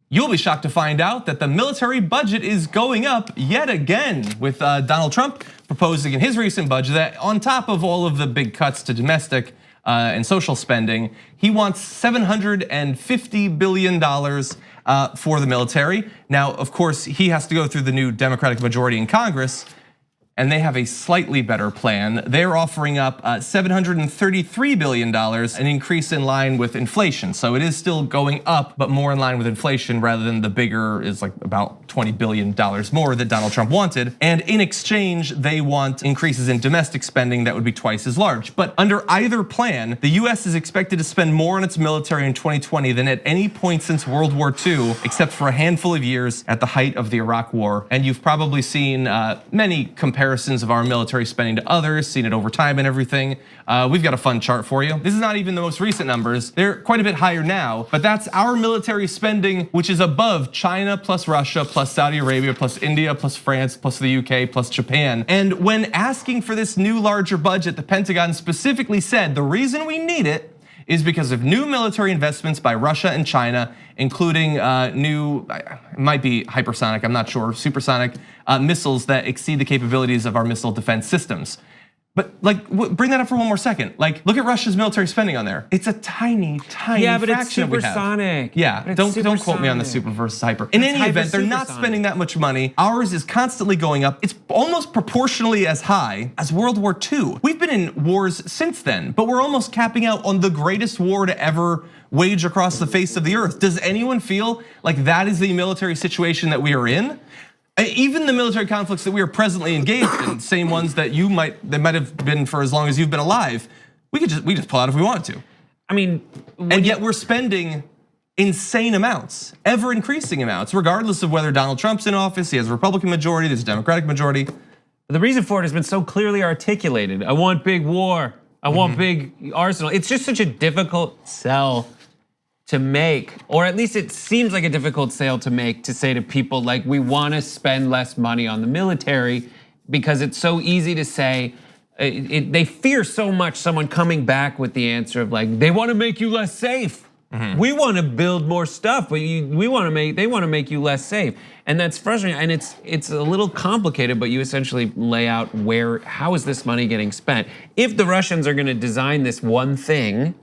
You'll be shocked to find out that the military budget is going up yet again, with Donald Trump proposing in his recent budget that on top of all of the big cuts to domestic and social spending, he wants $750 billion for the military. Now, of course, he has to go through the new Democratic majority in Congress, and they have a slightly better plan. They're offering up $733 billion, an increase in line with inflation. So it is still going up, but more in line with inflation rather than the bigger is like about $20 billion more that Donald Trump wanted. And in exchange, they want increases in domestic spending that would be twice as large. But under either plan, the US is expected to spend more on its military in 2020 than at any point since World War II, except for a handful of years at the height of the Iraq War. And you've probably seen many comparisons of our military spending to others, seen it over time and everything. We've got a fun chart for you. This is not even the most recent numbers. They're quite a bit higher now, but that's our military spending, which is above China plus Russia plus Saudi Arabia plus India plus France plus the UK plus Japan. And when asking for this new larger budget, the Pentagon specifically said the reason we need it is because of new military investments by Russia and China, including new, it might be hypersonic, I'm not sure, supersonic missiles that exceed the capabilities of our missile defense systems. But like, bring that up for one more second. Like, look at Russia's military spending on there. It's a tiny, tiny fraction it's supersonic. Yeah, don't quote me on the super versus hyper. In any event, they're not spending that much money. Ours is constantly going up. It's almost proportionally as high as World War II. We've been in wars since then, but we're almost capping out on the greatest war to ever wage across the face of the earth. Does anyone feel like that is the military situation that we are in? Even the military conflicts that we are presently engaged in, same ones that might have been for as long as you've been alive, we just pull out if we want to. I mean, and yet we're spending insane amounts, ever increasing amounts, regardless of whether Donald Trump's in office, he has a Republican majority, there's a Democratic majority. The reason for it has been so clearly articulated. I want big war, I want big arsenal. It's just such a difficult sell to make, or at least it seems like a difficult sale to make, to say to people like, we wanna spend less money on the military, because it's so easy to say, they fear so much someone coming back with the answer of like, they wanna make you less safe. We wanna build more stuff, but they wanna make you less safe. And that's frustrating, and it's a little complicated, but you essentially lay out how is this money getting spent? If the Russians are gonna design this one thing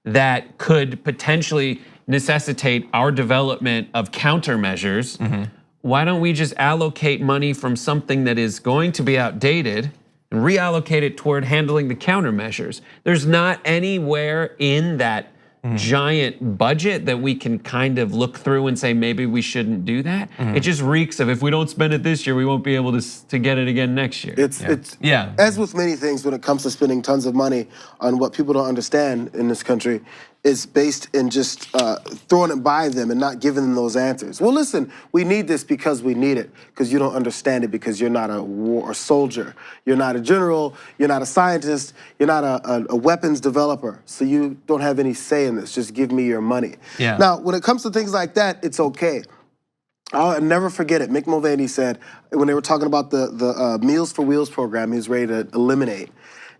that could potentially necessitate our development of countermeasures, why don't we just allocate money from something that is going to be outdated and reallocate it toward handling the countermeasures? There's not anywhere in that giant budget that we can kind of look through and say maybe we shouldn't do that. It just reeks of, if we don't spend it this year, we won't be able to get it again next year. It's as with many things when it comes to spending tons of money on what people don't understand in this country, is based in just throwing it by them and not giving them those answers. Well, listen, we need this because we need it, because you don't understand it, because you're not a soldier, you're not a general, you're not a scientist, you're not a weapons developer, so you don't have any say in this. Just give me your money. Now, when it comes to things like that, it's okay. I'll never forget it. Mick Mulvaney said, when they were talking about the Meals for Wheels program he was ready to eliminate,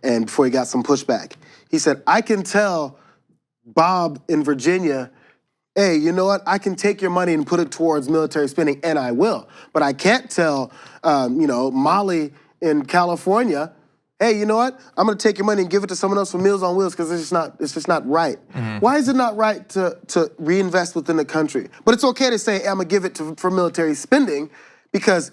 and before he got some pushback, he said, I can tell Bob in Virginia, hey, you know what? I can take your money and put it towards military spending, and I will. But I can't tell, Molly in California, hey, you know what? I'm gonna take your money and give it to someone else for Meals on Wheels, because it's just not right. Why is it not right to reinvest within the country? But it's okay to say, hey, I'm gonna give it for military spending, because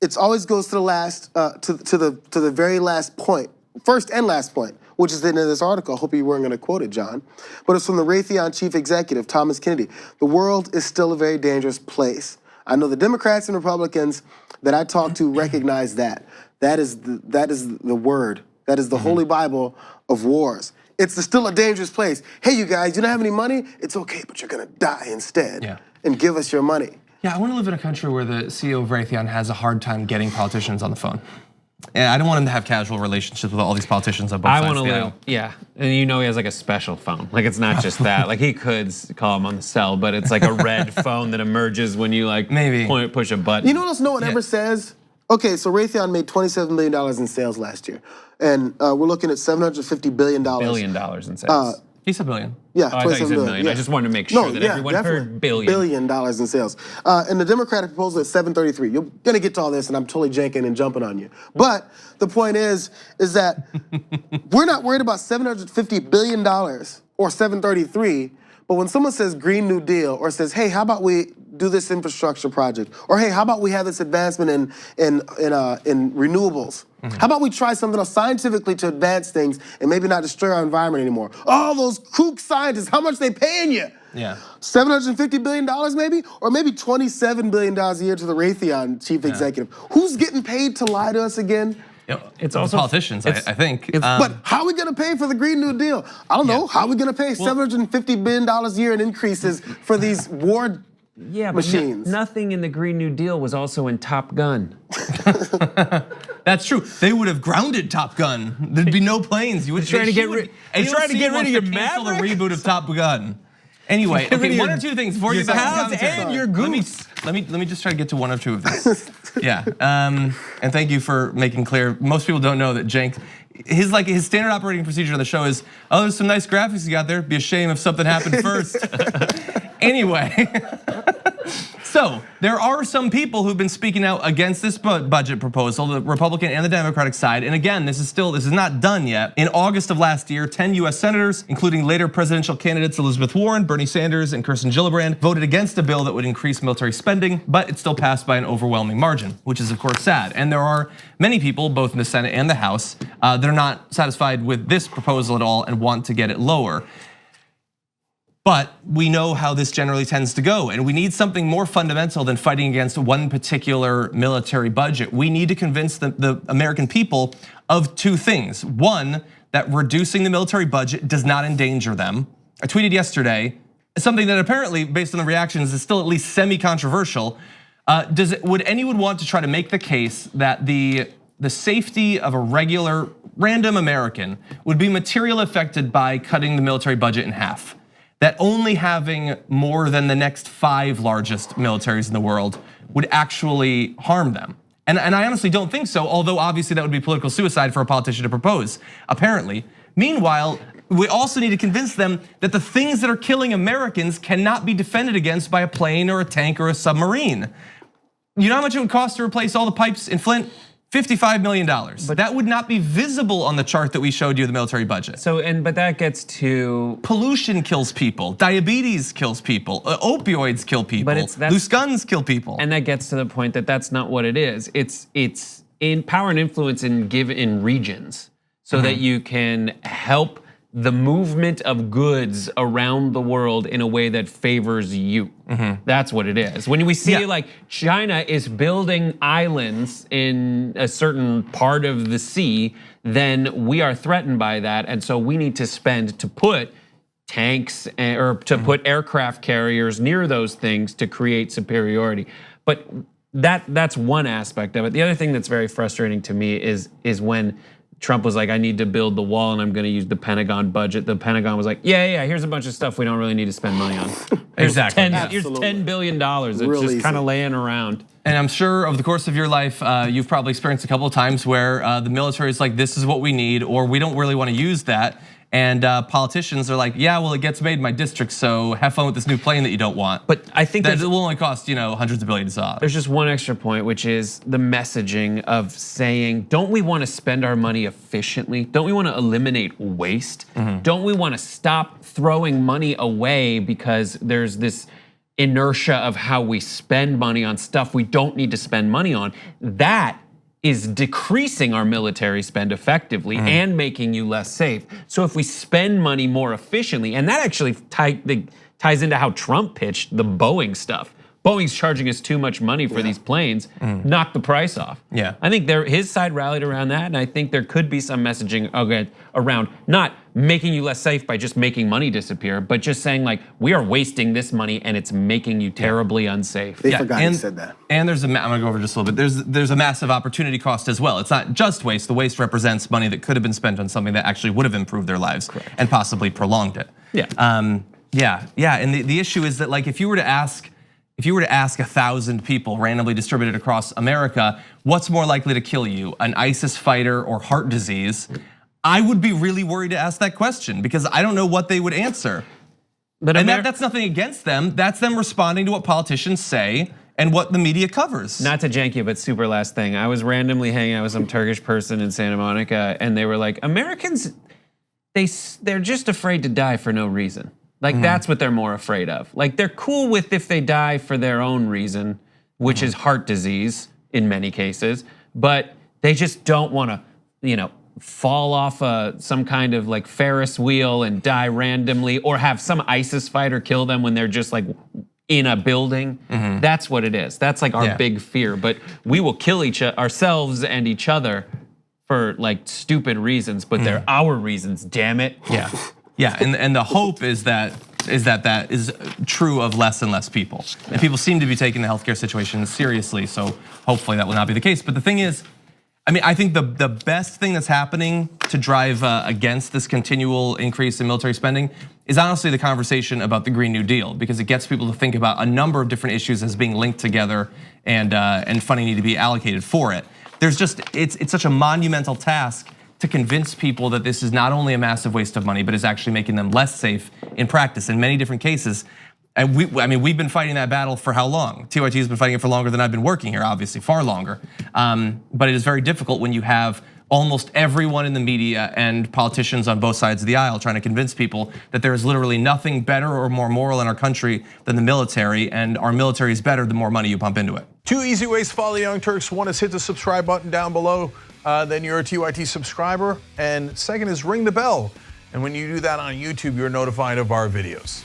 it always goes to the last, to the very last point, first and last point, which is in this article. I hope you weren't gonna quote it, John. But it's from the Raytheon chief executive, Thomas Kennedy. The world is still a very dangerous place. I know the Democrats and Republicans that I talk to recognize that. That is the word. That is the Holy Bible of wars. It's still a dangerous place. Hey, you guys, you don't have any money? It's okay, but you're gonna die instead. And give us your money. Yeah, I wanna live in a country where the CEO of Raytheon has a hard time getting politicians on the phone. And I don't want him to have casual relationships with all these politicians on both sides of the aisle. Yeah, and you know he has like a special phone. Like, it's not just that. Like, he could call him on the cell, but it's like a red phone that emerges when you like push a button. You know what else no one ever says? Okay, so Raytheon made $27 million in sales last year, and we're looking at $750 billion. $1 billion in sales. He said billion. Yeah, I thought you said million. Yeah. I just wanted to make sure that everyone definitely. heard billion. $1 billion in sales. And the Democratic proposal is 733. You're gonna get to all this, and I'm totally janking and jumping on you. But the point is that we're not worried about $750 billion or 733. But when someone says Green New Deal or says, hey, how about we do this infrastructure project? Or hey, how about we have this advancement in renewables? How about we try something else scientifically to advance things and maybe not destroy our environment anymore? All those kook scientists, how much they paying you? Yeah. $750 billion maybe? Or maybe $27 billion a year to the Raytheon chief executive. Who's getting paid to lie to us again? It's also politicians, I think. But how are we gonna pay for the Green New Deal? I don't know. How are we gonna pay $750 billion a year in increases for these war machines? But nothing in the Green New Deal was also in Top Gun. That's true. They would have grounded Top Gun. There'd be no planes. You would trying to get rid of your cancel the Maverick? reboot of Top Gun. Anyway, okay, one or two things before you get back to the and your goose. Let me just try to get to one or two of these. Yeah, and thank you for making clear. Most people don't know that Cenk, his standard operating procedure on the show is, oh, there's some nice graphics you got there. It'd be a shame if something happened first. Anyway. So there are some people who've been speaking out against this budget proposal, the Republican and the Democratic side. And again, this is not done yet. In August of last year, 10 US senators, including later presidential candidates Elizabeth Warren, Bernie Sanders, and Kirsten Gillibrand, voted against a bill that would increase military spending, but it still passed by an overwhelming margin, which is of course sad. And there are many people, both in the Senate and the House, that are not satisfied with this proposal at all and want to get it lower. But we know how this generally tends to go, and we need something more fundamental than fighting against one particular military budget. We need to convince the American people of two things. One, that reducing the military budget does not endanger them. I tweeted yesterday something that apparently, based on the reactions, is still at least semi-controversial. Would anyone want to try to make the case that the safety of a regular, random American would be materially affected by cutting the military budget in half? That only having more than the next 5 largest militaries in the world would actually harm them. And I honestly don't think so, although obviously that would be political suicide for a politician to propose, apparently. Meanwhile, we also need to convince them that the things that are killing Americans cannot be defended against by a plane or a tank or a submarine. You know how much it would cost to replace all the pipes in Flint? $55 million. But that would not be visible on the chart that we showed you, the military budget. But that gets to pollution kills people, diabetes kills people, opioids kill people, loose guns kill people. And that gets to the point that that's not what it is. It's in power and influence in regions so that you can help the movement of goods around the world in a way that favors you. That's what it is. When we see like China is building islands in a certain part of the sea, then we are threatened by that. And so we need to spend to put tanks or to put aircraft carriers near those things to create superiority. But that's one aspect of it. The other thing that's very frustrating to me is when Trump was like, I need to build the wall and I'm gonna use the Pentagon budget. The Pentagon was like, yeah, here's a bunch of stuff we don't really need to spend money on. Exactly. Here's $10 billion. It's Really just kind of laying around. And I'm sure over the course of your life, you've probably experienced a couple of times where the military is like, this is what we need, or we don't really wanna use that. And politicians are like, yeah, well, it gets made in my district, so have fun with this new plane that you don't want. But I think that it will only cost hundreds of billions of dollars. There's just one extra point, which is the messaging of saying, don't we want to spend our money efficiently? Don't we want to eliminate waste? Don't we want to stop throwing money away because there's this inertia of how we spend money on stuff we don't need to spend money on? That is decreasing our military spend effectively and making you less safe. So if we spend money more efficiently, and that actually ties into how Trump pitched the Boeing stuff. Boeing's charging us too much money for these planes, knock the price off. Yeah. I think his side rallied around that, and I think there could be some messaging around not making you less safe by just making money disappear, but just saying like, we are wasting this money and it's making you terribly unsafe. They forgot he said that. And I'm gonna go over just a little bit. There's a massive opportunity cost as well. It's not just waste. The waste represents money that could have been spent on something that actually would have improved their lives and possibly prolonged it. Yeah. And the issue is that like if you were to ask 1,000 people randomly distributed across America, what's more likely to kill you, an ISIS fighter or heart disease? I would be really worried to ask that question because I don't know what they would answer. But and that's nothing against them. That's them responding to what politicians say and what the media covers. Not to jank you, but super last thing. I was randomly hanging out with some Turkish person in Santa Monica, and they were like, Americans, they're just afraid to die for no reason. Like that's what they're more afraid of. Like they're cool with if they die for their own reason, which is heart disease in many cases, but they just don't want to, fall off some kind of like Ferris wheel and die randomly, or have some ISIS fighter kill them when they're just like in a building. That's what it is. That's like our big fear. But we will kill ourselves and each other for like stupid reasons, but they're our reasons, damn it. Yeah, and the hope is that is true of less and less people. And people seem to be taking the healthcare situation seriously, so hopefully that will not be the case. But the thing is, I think the best thing that's happening to drive against this continual increase in military spending is honestly the conversation about the Green New Deal, because it gets people to think about a number of different issues as being linked together and funding need to be allocated for it. It's such a monumental task to convince people that this is not only a massive waste of money, but is actually making them less safe in practice in many different cases. And we've been fighting that battle for how long? TYT has been fighting it for longer than I've been working here, obviously, far longer. But it is very difficult when you have almost everyone in the media and politicians on both sides of the aisle trying to convince people that there is literally nothing better or more moral in our country than the military, and our military is better the more money you pump into it. 2 easy ways to follow the Young Turks. One is hit the subscribe button down below, then you're a TYT subscriber. And second is ring the bell. And when you do that on YouTube, you're notified of our videos.